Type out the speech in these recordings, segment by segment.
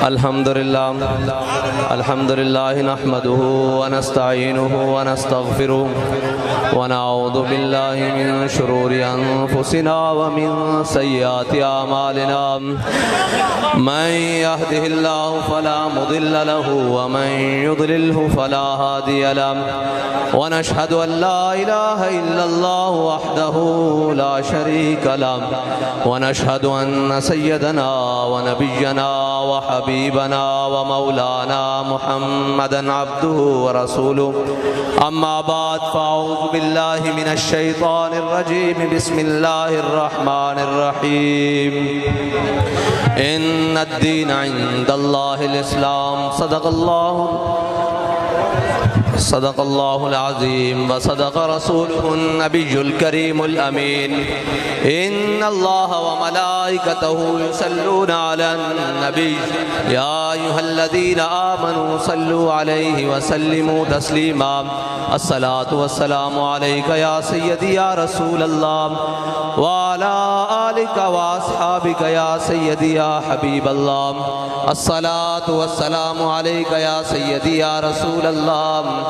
الحمد لله نحمده ونستعينه ونستغفره ونعوذ بالله من شرور أنفسنا ومن سيئات أعمالنا من يهده الله فلا مضل له ومن يضلله فلا هادي له ونشهد أن لا إله إلا الله وحده لا شريك له ونشهد أن سيدنا ونبينا وحبيبنا ومولانا محمدا عبده ورسوله أما بعد فأعوذ بالله من الشيطان الرجيم بسم الله الرحمن الرحيم إن الدين عند الله الإسلام صدق الله العظيم وصدق رسوله النبي الكريم الأمين إن الله وملائكته يصلون على النبي يا أيها الذين آمنوا صلوا عليه وسلموا تسليما الصلاة والسلام عليك يا سيدي يا رسول الله وعلى آلك وأصحابك يا سيدي يا حبيب الله الصلاة والسلام عليك يا سيدي يا رسول الله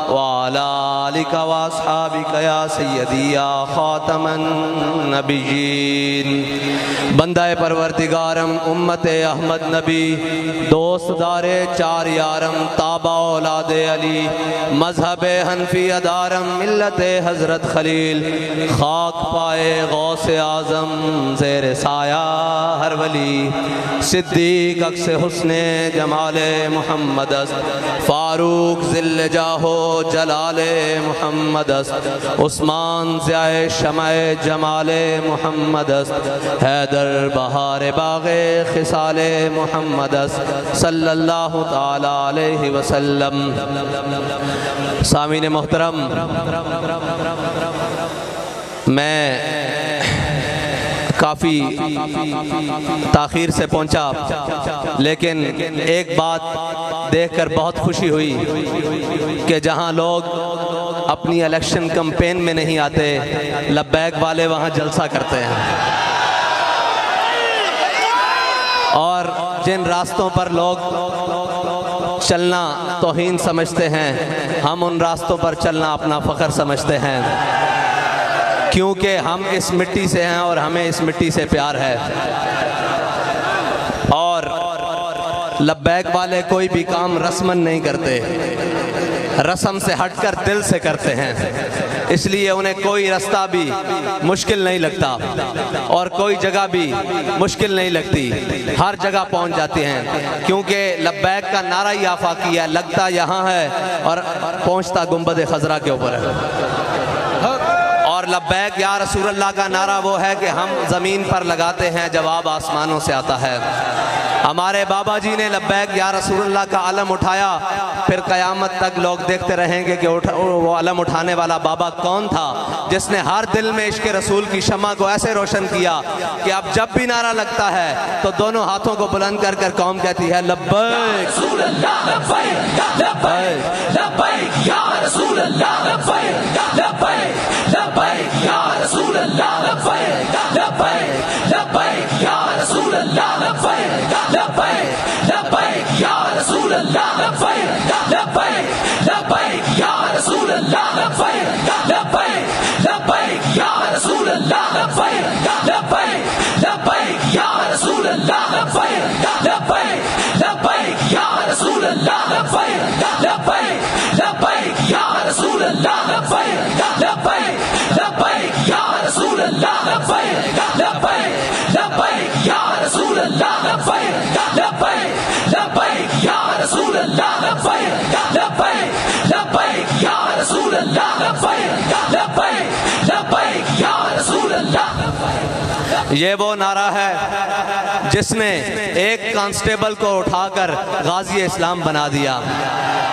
وعلى آلك وأصحابك يا سيدي يا خاتم النبيين بندہ پروردگارم امت احمد نبی دوست دار چار یارم تابع اولاد علی مذہب حنفی ادارم ملت حضرت خلیل خاک پائے غوث اعظم زیر سایہ ہر ولی صدیق عکس حسن جمال محمد است فاروق ذل جاہو جلال محمد است عثمان ضیاء شمع جمال محمد است حیدر بہار باغ خصال محمد است صلی اللہ تعالی علیہ وسلم سامعین محترم میں کافی تاخیر سے پہنچا لیکن ایک بات دیکھ کر بہت خوشی ہوئی کہ جہاں لوگ اپنی الیکشن کمپین میں نہیں آتے لبیک والے وہاں جلسہ کرتے ہیں اور جن راستوں پر لوگ چلنا توہین سمجھتے ہیں ہم ان راستوں پر چلنا اپنا فخر سمجھتے ہیں کیونکہ ہم اس مٹی سے ہیں اور ہمیں اس مٹی سے پیار ہے اور لبیک والے کوئی بھی کام رسمن نہیں کرتے رسم سے ہٹ کر دل سے کرتے ہیں اس لیے انہیں کوئی رستہ بھی مشکل نہیں لگتا اور کوئی جگہ بھی مشکل نہیں لگتی ہر جگہ پہنچ جاتے ہیں کیونکہ لبیک کا نعرہ ہی آفاقی ہے لگتا یہاں ہے اور پہنچتا گنبد خضرا کے اوپر ہے اور لبیک یا رسول اللہ کا نعرہ وہ ہے کہ ہم زمین پر لگاتے ہیں جواب آسمانوں سے آتا ہے ہمارے بابا جی نے لبیک یا رسول اللہ کا علم اٹھایا پھر قیامت تک لوگ دیکھتے رہیں گے کہ وہ علم اٹھانے والا بابا کون تھا جس نے ہر دل میں عشق رسول کی شمع کو ایسے روشن کیا کہ اب جب بھی نعرہ لگتا ہے تو دونوں ہاتھوں کو بلند کر کر قوم کہتی ہے لبیک رسول اللہ لبیک لبیک لبیک یا رسول اللہ لبیک لبیک لبیک یا رسول اللہ لبیک لبیک لبیک یا رسول اللہ لبیک لبیک لبیک یا رسول اللہ لبیک لبیک لبیک یا رسول اللہ لبیک لبیک لبیک یا رسول اللہ لبیک لبیک لبیک یا رسول اللہ لبیک لبیک لبیک یا رسول اللہ لبیک لبیک لبیک یا رسول اللہ لبیک لبیک لبیک یا رسول اللہ لبیک لبیک لبیک یا رسول اللہ لبیک لبیک لبیک یا رسول اللہ لبیک لبیک لبیک یا رسول اللہ لبیک لبیک لبیک یا رسول اللہ یہ وہ نعرہ ہے جس نے ایک کانسٹیبل کو اٹھا کر غازی اسلام بنا دیا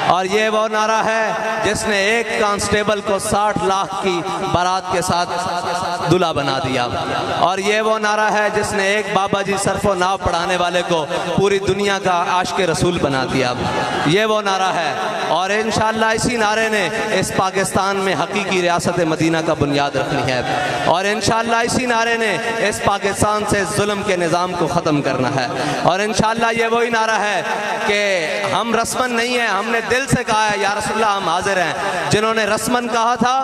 اور یہ وہ نعرہ ہے جس نے ایک کانسٹیبل کو 60 لاکھ کی بارات کے ساتھ دلہا بنا دیا اور یہ وہ نعرہ ہے جس نے ایک بابا جی صرف و ناو پڑھانے والے کو پوری دنیا کا عاشق رسول بنا دیا یہ وہ نعرہ ہے اور انشاءاللہ اسی نعرے نے اس پاکستان میں حقیقی ریاست مدینہ کا بنیاد رکھنی ہے اور انشاءاللہ اسی نعرے نے اس پاکستان سے ظلم کے نظام کو ختم کرنا ہے۔ اور انشاءاللہ یہ وہی نعرہ ہے کہ ہم رسمن نہیں ہیں، ہم نے دل سے کہا ہے یا رسول اللہ ہم حاضر ہیں۔ جنہوں نے رسمن کہا تھا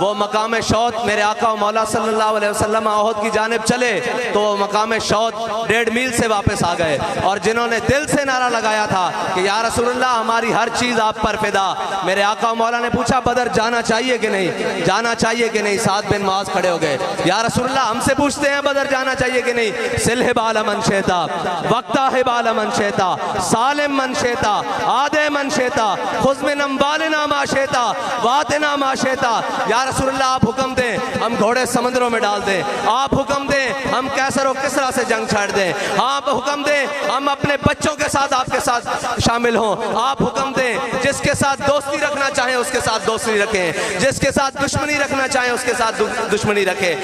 وہ مقام شوط میرے آقا و مولا صلی اللہ علیہ وسلم احد کی جانب چلے تو وہ مقام شوط 1.5 میل سے واپس آ گئے، اور جنہوں نے دل سے نعرہ لگایا تھا کہ یا رسول اللہ ہماری ہر چیز آپ پر فدا، میرے آقا و مولا نے پوچھا بدر جانا چاہیے کہ نہیں، جانا چاہیے کہ نہیں، سعد بن معاذ کھڑے ہو گئے، یا رسول اللہ ہم سے پوچھتے ہیں بدر جانا چاہیے کہ نہیں، سلح بال من شیتا وقتا ہے بال من شیتا سالم من شیتا آدے من شیتا خذ من اموالنا ما شیتا واتنا ما شیتا، یا رسول اللہ آپ حکم دیں ہم گھوڑے سمندروں میں ڈال دیں، آپ حکم دیں ہم کیسر و کسرا سے جنگ چھاڑ دیں، آپ حکم دیں ہم اپنے بچوں کے ساتھ آپ کے ساتھ شامل ہوں، آپ حکم دیں جس کے ساتھ دوستی رکھنا چاہیں اس کے ساتھ دوستی رکھیں، جس کے ساتھ دشمنی رکھنا چاہیں اس کے ساتھ دشمنی رکھیں۔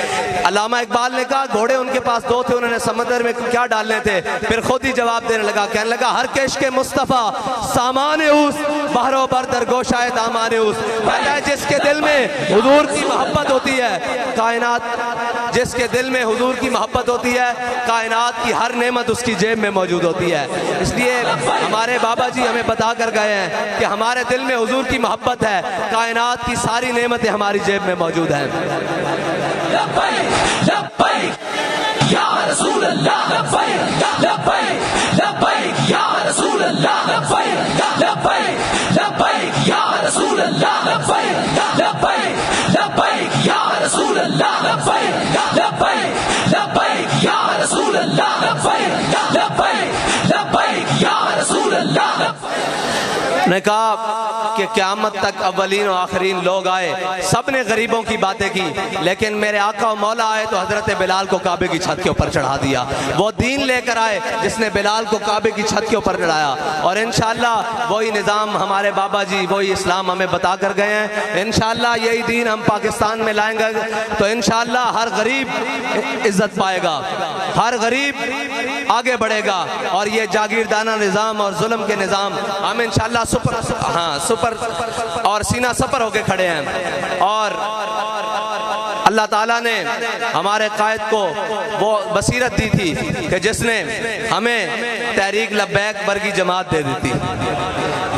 علامہ اقبال نے کہا گھوڑے ان کے پاس 2 تھے، انہوں نے سمندر میں کیا ڈالنے تھے، پھر خود ہی جواب دینے لگا، کہنے لگا ہر کش کے مصطفیٰ سامان اوس بحر و بر در گوشائے دامان اوس، کہتا ہے جس کے دل میں حضور کی محبت ہوتی ہے کائنات، جس کے دل میں حضور کی محبت ہوتی ہے کائنات کی ہر نعمت اس کی جیب میں موجود ہوتی ہے۔ اس لیے ہمارے بابا جی ہمیں بتا کر گئے ہیں کہ ہمارے دل میں حضور کی محبت ہے، کائنات کی ساری نعمتیں ہماری جیب میں موجود ہیں۔ لبیک لبیک یا رسول اللہ، لبیک لبیک لبیک یا رسول اللہ، لبیک لبیک لبیک یا رسول اللہ، لبیک لبیک لبیک یا رسول اللہ، لبیک لبیک لبیک یا رسول اللہ، لبیک لبیک لبیک یا رسول اللہ۔ نے کہا کہ قیامت تک اولین و آخرین لوگ آئے، سب نے غریبوں کی باتیں کی، لیکن میرے آقا و مولا آئے تو حضرت بلال کو کعبے کی چھت کے اوپر چڑھا دیا۔ وہ دین لے کر آئے جس نے بلال کو کعبے کی چھت کے اوپر چڑھایا، اور انشاءاللہ وہی نظام ہمارے بابا جی وہی اسلام ہمیں بتا کر گئے ہیں۔ انشاءاللہ یہی دین ہم پاکستان میں لائیں گے تو انشاءاللہ ہر غریب عزت پائے گا، ہر غریب آگے بڑھے گا، اور یہ جاگیردانہ نظام اور ظلم کے نظام ہم انشاءاللہ سپر اور سینہ سپر ہو کے کھڑے ہیں۔ اور اللہ تعالیٰ نے ہمارے قائد کو وہ بصیرت دی تھی کہ جس نے ہمیں تحریک لبیک ورگی جماعت دے دی تھی،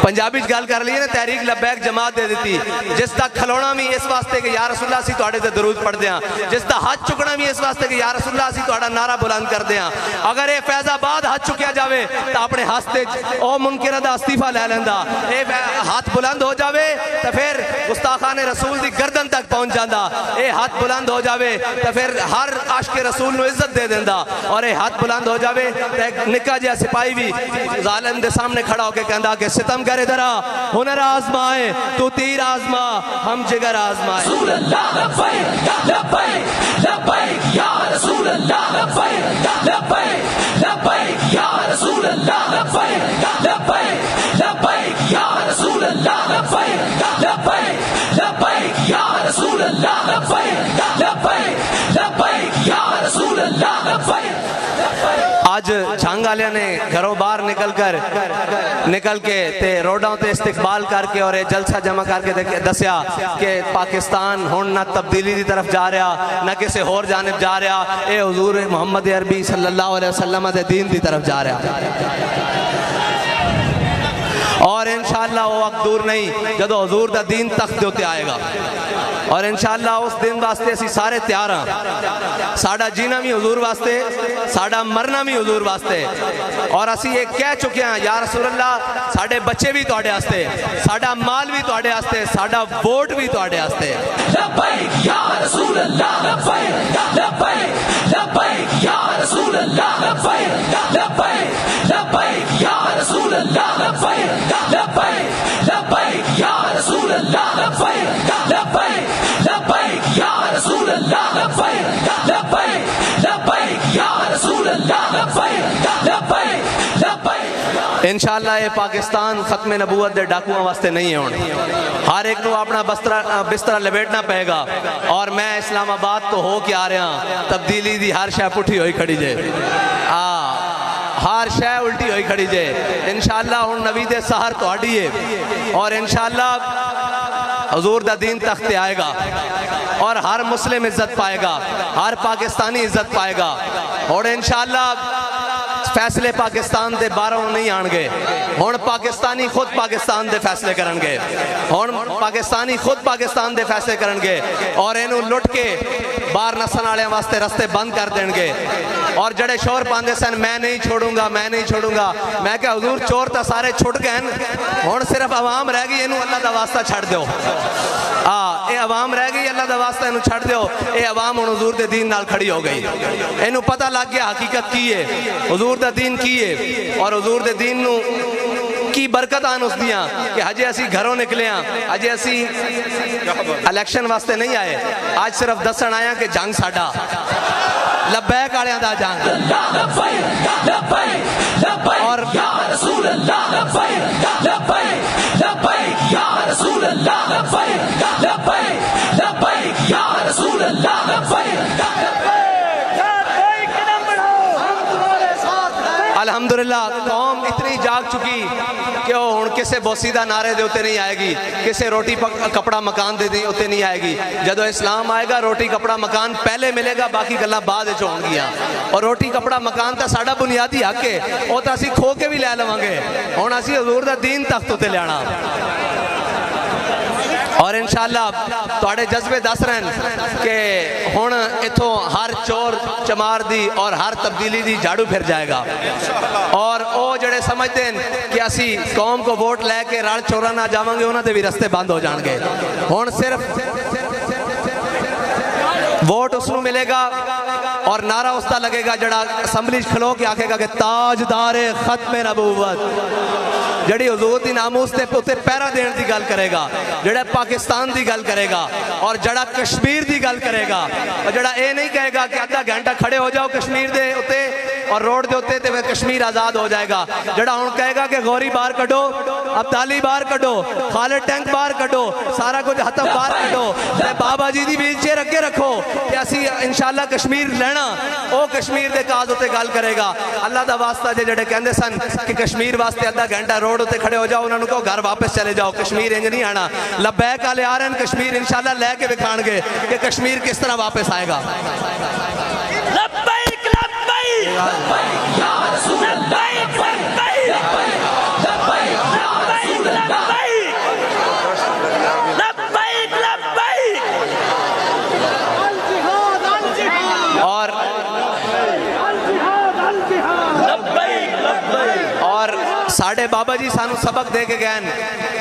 پنجابی گل کر لیے نا، تحریک لبیک جماعت دے دیتی، جس دا کھلونا بھی اس واسطے کہ یا رسول اللہ اسی تواڈے تے درود پڑھ دیاں، جس دا ہاتھ چکنا بھی اس واسطے کہ یا رسول اللہ اسی تواڈا نعرہ بلند کر دیاں۔ اگر اے فیض آباد ہاتھ چکیا جاوے تو اپنے ہاستے او منکرہ دا استعفیٰ لے لیندا، اے ہاتھ بلند ہو جاوے تو پھر گستاخان رسول دی گردن تک پہنچ جاندا، اے ہاتھ بلند ہو جاوے تو پھر ہر عاشق رسول نو عزت دے دیندا، اور اے ہاتھ بلند ہو جاوے تو ایک نکا جہا سپاہی بھی ظالم دے سامنے کھڑا ہو کے کہندا کہ ستم کرے درا ہنر آزمائے تو تیر آزما ہم جگر آزمائے۔ رسول اللہ لبیک لبیک لبیک یا رسول اللہ، لبیک لبیک لبیک یا رسول اللہ، لبیک لبیک لبیک یا رسول اللہ، لبیک لبیک لبیک یا رسول اللہ، لبیک لبیک لبیک یا رسول اللہ، لبیک۔ آج جھانگ والے نے گھروں باہر نکل کے تے روڈوں تے استقبال کر کے اور جلسہ جمع کر کے دسیا کہ پاکستان ہن نہ تبدیلی دی طرف جا رہا نہ کسی اور جانب جا رہا، اے حضور محمد عربی صلی اللہ علیہ وسلم دے دین دی طرف جا رہا، اور انشاءاللہ وہ وقت دور نہیں جدو حضور دا دین تخت دے اوتے آئے گا، اور انشاءاللہ اس دن واسطے اسی سارے تیار ہاں، ساڈا جینا بھی حضور واسطے، ساڈا مرنا بھی حضور واسطے، اور اسی یہ کہہ چکے ہیں یا رسول اللہ ساڈے بچے بھی تواڈے واسطے، ساڈا مال بھی تواڈے واسطے، ساڈا ووٹ بھی تواڈے واسطے۔ لبیک یا رسول اللہ، لبیک لبیک لبیک یا رسول اللہ، لبیک لبیک لبیک یا رسول اللہ، لبیک لبیک لبیک یا رسول اللہ، لبیک لبیک لبیک یا رسول اللہ، لبیک لبیک لبیک یا رسول اللہ، لبیک لبیک لبیک۔ انشاءاللہ یہ پاکستان ختم نبوت دے ڈاکوਆਂ واسطے نہیں ہے ہونے، ہر ایک نو اپنا بستر لپیٹنا پہے گا، اور میں اسلام آباد تو ہو کے آ رہا ہاں، تبدیلی دی ہر شے پٹھی ہوئی کھڑی جے، ہر شے الٹی ہوئی کھڑی جے، انشاءاللہ ہن نبی دے سحر تہاڈی ہے، اور انشاءاللہ حضور دا دین تخت آئے گا اور ہر مسلم عزت پائے گا, ہر پاکستانی عزت پائے گا. اور انشاءاللہ فیصلے پاکستان دے باہروں نہیں آن گے, ہن پاکستانی خود پاکستان دے فیصلے کرن گے, ہن پاکستانی خود پاکستان دے فیصلے کرن گے اور اینو لٹ کے باہر نسن والے واسطے رستے بند کر دین گے. اور جڑے شور پاندے سن میں نہیں چھوڑوں گا, میں نہیں چھوڑوں گا, میں کہ حضور چور تا سارے چھٹ گئے, ہن صرف عوام رہ گئی, اینو اللہ دا واسطہ چھڑ دیو. اے عوام رہ گئی, اللہ دا واسطہ اینو چھڑ دیو. اے عوام ہن حضور دے دین نال کھڑی ہو گئی, اینو پتہ لگ گیا حقیقت کی ہے, حضور دا دین کی ہے. اور حضور دے دین نو کی برکت آن اس دیاں کہ ہجے اسی گھروں نکلے ہیں, ہجے اسی الیکشن واسطے نہیں آئے, آج صرف دسن آیا کہ جنگ ساڈا لبیک آلیاں دا جنگ. اور الحمدللہ قوم اتنی جاگ چکی کہ وہ ہن کسے بوسیدہ نعرے دے ہوتے نہیں آئے گی, کسے روٹی کپڑا مکان دے دی ہوتے نہیں آئے گی. جدو اسلام آئے گا روٹی کپڑا مکان پہلے ملے گا, باقی گلاں بعد وچ ہون گیاں. اور روٹی کپڑا مکان تا ساڈا بنیادی حق ہے, وہ تا اسی کھو کے بھی لے لواں گے, ہن اسی حضور دا دین تخت تے لینا. اور انشاءاللہ تواڈے جذبے دس رہن کہ ہن ایتھوں ہر چور چمار دی اور ہر تبدیلی دی جھاڑو پھر جائے گا. اور او جڑے سمجھتے ہیں کہ اسی قوم کو ووٹ لے کے رل چوراں نہ جاواں گے, انہاں دے بھی رستے بند ہو جان گے. ہن صرف ووٹ اس نو ملے گا اور نعرہ اس دا لگے گا جڑا اسمبلی کھلو کے آکھے گا کہ تاجدار ختم نبوت, جڑی حضور دی ناموس تے پوتے پیرا دین دی گل کرے گا, جڑا پاکستان دی گل کرے گا, اور جڑا کشمیر دی گل کرے گا, اور جڑا اے نہیں کہے گا کہ آدھا گھنٹہ کھڑے ہو جاؤ کشمیر دے اتے اور روڈ دے اتے تے کشمیر آزاد ہو جائے گا. جڑا ہن کہے گا کہ غوری باہر کڈو, ابدالی باہر کڈو, خالد ٹینک باہر کڈو, سارا کچھ ختم باہر کڈو, تے بابا جی دی ویل چیئر اگے رکھو کہ اسی انشاءاللہ کشمیر لینا, او کشمیر دے کاز اتے گل کرے گا. اللہ دا واسطہ جڑے کہندے سن کہ کشمیر واسطے آدھا گھنٹہ روڈ اتے کھڑے ہو جاؤ, انہوں نے کہو گھر واپس چلے جاؤ, کشمیر انج نہیں آنا. لبیک والے آ رہے ہیں, کشمیر انشاءاللہ لے کے دکھان گے کہ کشمیر کس طرح واپس آئے گا. لبیک لبیک یا رسول اللہ, لبیک لبیک لبیک لبیک. اور ساڑھے بابا جی سانو سبق دے کے گئے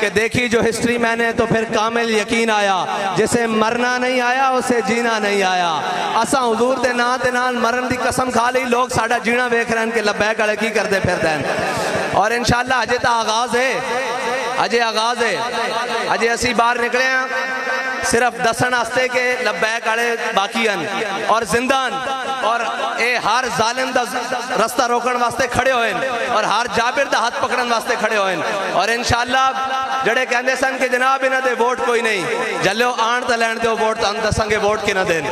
کہ دیکھی جو ہسٹری میں نے تو پھر کامل یقین آیا, جسے مرنا نہیں آیا اسے جینا نہیں آیا. اساں حضور دے نا تے نال مرن دی قسم کھا لی, لوگ ساڑھا جینا ویکھ رہے ہیں کہ لبیک والے کی کردے پھر دین. اور انشاءاللہ اجے تا آغاز ہے, اجے آغاز ہے, اجے اسی باہر نکلے ہیں صرف دسن آستے کے لبیک والے باقی ہیں اور زندان, اور اے ہر ظالم دا رستہ روکن واسطے کھڑے ہوئے اور ہر جابر دا ہاتھ پکڑن واسطے کھڑے ہوئے. اور انشاءاللہ جڑے کہندے سن کہ جناب انہاں دے ووٹ کوئی نہیں, جلو آن تے لین دیو ووٹ, تاں دساں گے ووٹ کنا دین.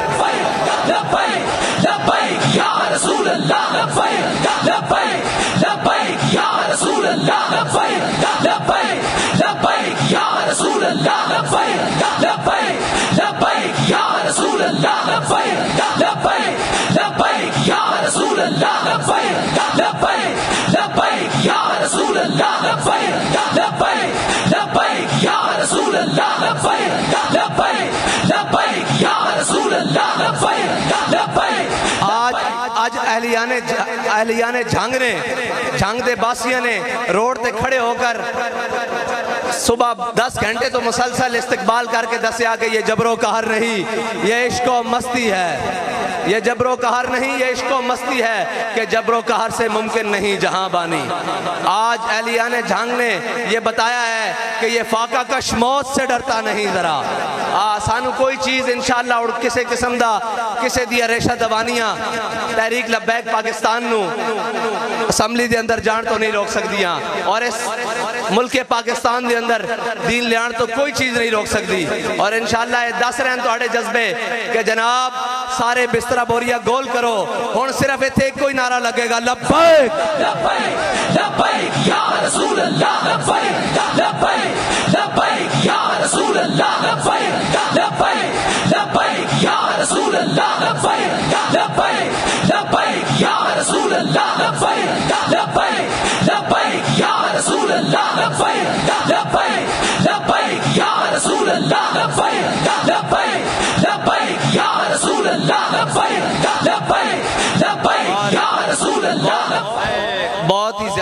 لبیک لبیک یا رسول اللہ, لبیک لبیک لبیک یا رسول اللہ, لبیک لبیک لبیک یا رسول اللہ, لبیک لبیک لبیک یا رسول اللہ, لبیک لبیک لبیک یا رسول اللہ, لبیک لبیک لبیک یا رسول اللہ, لبیک لبیک لبیک یا رسول اللہ, لبیک لبیک لبیک یا رسول اللہ, لبیک لبیک. آج اہلیان جھنگ نے, جھنگ دے باسیاں نے روڈ تے کھڑے ہو کر صبح 10 گھنٹے تو مسلسل استقبال کر کے دسیا کہ یہ جبر و قہر نہیں, یہ عشق و مستی ہے, یہ جبر و قہر نہیں, یہ عشق و مستی ہے کہ جبر و قہر سے ممکن نہیں جہاں بانی. آج اہلیان جھنگ نے یہ بتایا ہے کہ یہ فاقہ کش موت سے ڈرتا نہیں ذرا. سانو کوئی چیز انشاءاللہ اور کسے قسم دا کسے دیا ریشہ دوانیاں تحریک لبیک پاکستان نو اسمبلی دے اندر جان تو نہیں روک سکدیاں, اور اس ملک پاکستان دے اندر دین لیان تو کوئی چیز نہیں روک سکتی. اور انشاءاللہ یہ دس رہے ہیں تواڈے جذبے کہ جناب سارے بسترہ بوریا گول کرو, ہن صرف ایتھے کوئی نعرہ لگے گا, لبیک لبیک لبیک یا رسول اللہ, لبیک لبیک لبیک یا رسول اللہ,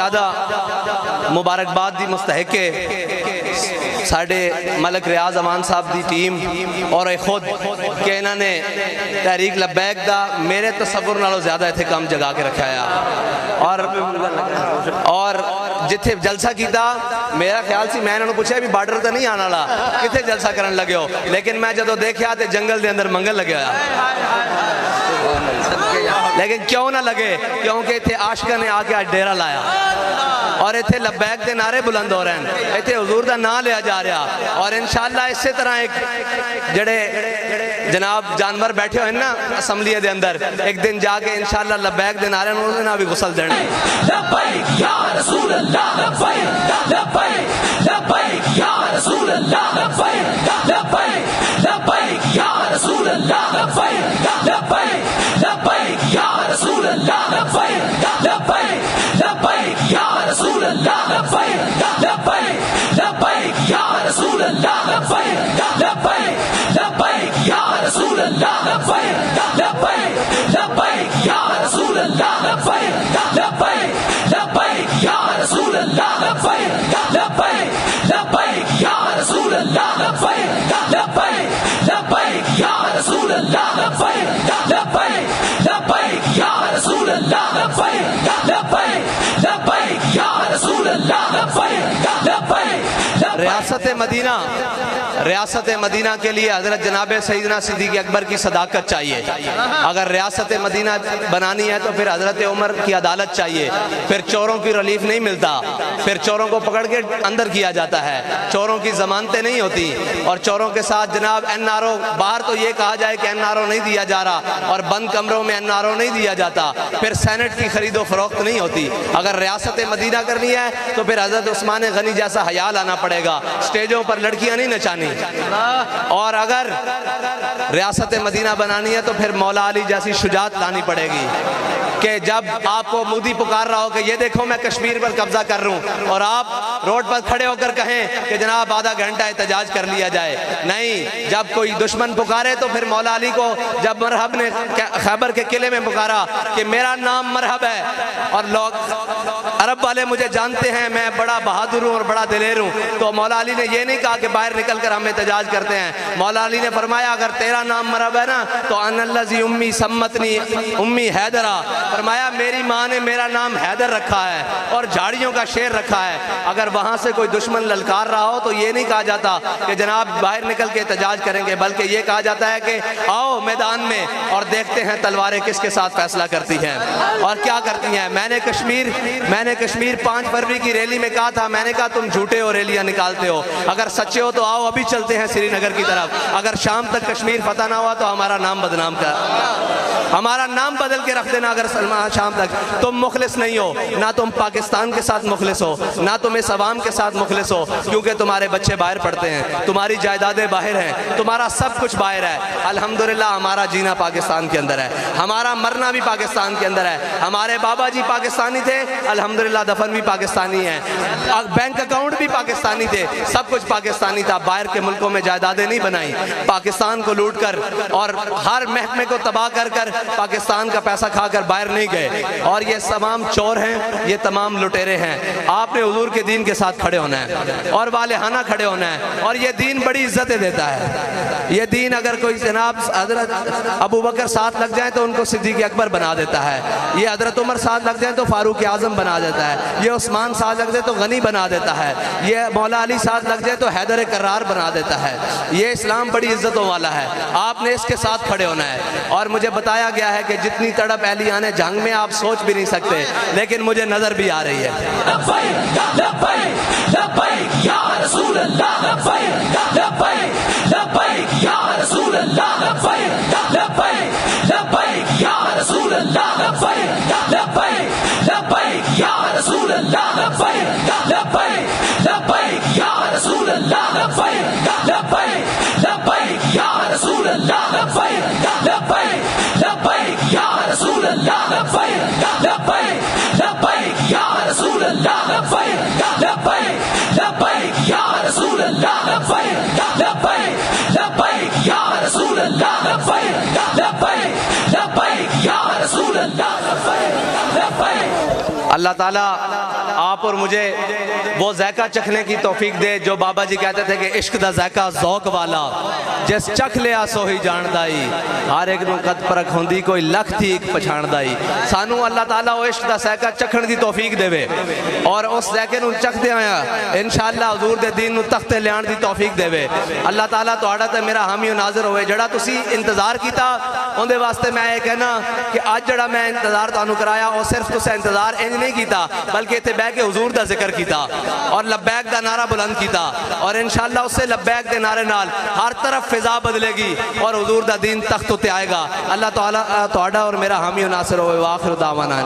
زیادہ مبارکباد دی مستحق ہے ساڈے ملک ریاض امان صاحب دی ٹیم اور خود کہ انہوں نے تحریک لبیک دا میرے تصور نالوں زیادہ اتنے کام جگا کے رکھا ہے اور جتھے جلسہ کیتا میرا خیال سی میں انہوں نے پوچھا بھی بارڈر تو نہیں آنا لا کتنے جلسہ کرن لگے ہو لیکن میں جدو دیکھا تے جنگل دے اندر منگل لگے ہوا لیکن کیوں نہ لگے کیونکہ اتھے عاشقہ نے آ کے آج ڈیرہ لایا اور اتھے لبیک دے نعرے بلند ہو رہے ہیں اتھے حضور دا نام لیا جا رہا اور انشاءاللہ اسی طرح ایک جڑے جناب جانور بیٹھے ہوئے نا اسمبلی دے اندر ایک دن جا کے انشاءاللہ لبیک دے نعرے انہوں نے بھی غسل دینے لبیک یا رسول اللہ لبیک لبیک لبیک یا رسول اللہ لبیک لبیک لبیک یا رسول اللہ لبیک لبیک لبیک یا رسول اللہ لبیک لبیک لبیک یا رسول اللہ لبیک لبیک لبیک یا رسول اللہ لبیک لبیک لبیک یا رسول اللہ لبیک لبیک لبیک یا رسول اللہ لبیک لبیک لبیک یا رسول اللہ لبیک لبیک لبیک یا رسول اللہ لبیک لبیک لبیک یا رسول اللہ لبیک لبیک لبیک یا رسول اللہ لبیک لبیک لبیک یا رسول اللہ لبیک لبیک ریاست مدینہ کے لیے حضرت جناب سیدنا صدیق اکبر کی صداقت چاہیے اگر ریاست مدینہ بنانی ہے تو پھر حضرت عمر کی عدالت چاہیے پھر چوروں کی ریلیف نہیں ملتا پھر چوروں کو پکڑ کے اندر کیا جاتا ہے چوروں کی ضمانتیں نہیں ہوتی اور چوروں کے ساتھ جناب این آر او باہر تو یہ کہا جائے کہ این آر او نہیں دیا جا رہا اور بند کمروں میں این آر او نہیں دیا جاتا پھر سینٹ کی خرید و فروخت نہیں ہوتی اگر ریاست مدینہ کرنی ہے تو پھر حضرت عثمان غنی جیسا حیا لانا پڑے گا سٹیجوں پر لڑکیاں نہیں نچانی اور اگر ریاست مدینہ بنانی ہے تو پھر مولا علی جیسی شجاعت لانی پڑے گی کہ جب آپ کو مودی پکار رہا ہو کہ یہ دیکھو میں کشمیر پر قبضہ کر رہا ہوں اور آپ روڈ پر کھڑے ہو کر کہیں کہ جناب آدھا گھنٹہ احتجاج کر لیا جائے نہیں جب کوئی دشمن پکارے تو پھر مولا علی کو جب مرحب نے خیبر کے قلعے میں پکارا کہ میرا نام مرحب ہے اور لوگ عرب والے مجھے جانتے ہیں میں بڑا بہادر ہوں اور بڑا دلیر ہوں تو مولا علی نے یہ نہیں کہا کہ باہر نکل کر ہم احتجاج کرتے ہیں مولا علی نے فرمایا اگر تیرا نام مرحب ہے نا تو ان الذی امی سمتنی امی حیدرہ فرمایا میری ماں نے میرا نام حیدر رکھا ہے اور جھاڑیوں کا شیر رکھا ہے اگر وہاں سے کوئی دشمن للکار رہا ہو تو یہ نہیں کہا جاتا کہ جناب باہر نکل کے احتجاج کریں گے بلکہ یہ کہا جاتا ہے کہ آؤ میدان میں اور دیکھتے ہیں تلواریں کس کے ساتھ فیصلہ کرتی ہیں اور کیا کرتی ہیں میں نے کشمیر 5 فروری کی ریلی میں کہا تھا میں نے کہا تم جھوٹے ہو ریلیاں نکالتے ہو اگر سچے ہو تو آؤ ابھی چلتے ہیں سری نگر کی طرف اگر شام تک کشمیر فتح نہ ہوا تو ہمارا نام بدنام کر ہمارا نام بدل کے رکھ دینا اگر شام تک تم مخلص نہیں ہو نہ تم پاکستان کے ساتھ مخلص ہو نہ تم اس عوام کے ساتھ مخلص ہو کیونکہ تمہارے بچے باہر پڑھتے ہیں تمہاری جائیدادیں باہر ہیں تمہارا سب کچھ باہر ہے الحمدللہ ہمارا جینا پاکستان کے اندر ہے ہمارا مرنا بھی پاکستان کے اندر ہے ہمارے بابا جی پاکستانی تھے الحمدللہ دفن بھی پاکستانی ہیں بینک اکاؤنٹ بھی پاکستانی تھے سب کچھ پاکستانی تھا باہر کے ملکوں میں جائیدادیں نہیں بنائی پاکستان کو لوٹ کر اور ہر محکمے کو تباہ کر پاکستان کا پیسہ کھا کر باہر نہیں گئے اور یہ تمام چور ہیں یہ تمام لٹیرے ہیں آپ نے حضور کے دین کے ساتھ کھڑے ہونا ہے اور والہانہ کھڑے ہونا ہے اور یہ دین بڑی عزتیں دیتا ہے یہ دین اگر کوئی جناب حضرت ابو بکر ساتھ لگ جائیں تو ان کو صدیق اکبر بنا دیتا ہے یہ حضرت عمر ساتھ لگ جائیں تو فاروق اعظم بنا دیتا ہے یہ عثمان ساتھ لگ جائے تو غنی بنا دیتا ہے یہ مولا علی ساتھ لگ جائے تو حیدر کرار بنا دیتا ہے یہ اسلام بڑی عزتوں والا ہے آپ نے اس کے ساتھ کھڑے ہونا ہے اور مجھے بتایا گیا ہے کہ جتنی تڑپ اہلیان جنگ میں آپ سوچ بھی نہیں سکتے لیکن مجھے نظر بھی آ رہی ہے لبیک لبیک لبیک یا رسول اللہ لبیک لبیک لبیک یا رسول اللہ لبیک لبیک لبیک یا رسول اللہ لبیک لبیک لبیک یا رسول اللہ لبیک لبیک لبیک یا رسول اللہ لبیک لبیک لبیک یا رسول اللہ لبیک لبیک لبیک یا رسول اللہ لبیک لبیک لبیک یا رسول اللہ لبیک لبیک لبیک یا رسول اللہ لبیک لبیک لبیک یا رسول اللہ لبیک لبیک لبیک یا رسول اللہ لبیک لبیک اللہ تعالیٰ آپ اور مجھے وہ ذائقہ چکھنے کی توفیق دے جو بابا جی کہتے تھے کہ عشق دا ذائقہ ذوق والا جس چکھ لیا سو ہی جاندائی ہر ایک نو قد پرکھ ہوندی کوئی لکھ تھی ایک پچھاندائی سانو اللہ تعالیٰ وہ عشق دا ذائقہ چکھن دی توفیق دے وے اور اس ذائقے نو چکھ دے آیا انشاءاللہ حضور دے دین نو تختے لیان دی توفیق دے وے اللہ تعالیٰ توڑا تے میرا حامی و ناظر ہوئے جڑا تسی انتظار کیتا اندے واسطے میں یہ کہنا کہ آج جڑا میں انتظار تانوں کرایا وہ صرف تسے انتظار انج نہیں کیتا بلکہ تے بہ کے حضور دا ذکر کیتا اور لبیک دا نعرہ بلند کیتا اور انشاءاللہ اس سے لبیک دے نعرے نال ہر طرف فضا بدلے گی اور حضور دا دین تخت تے آئے گا اللہ تعالیٰ توڑا اور میرا حامی و ناصر ہوئے وآخر دعوانا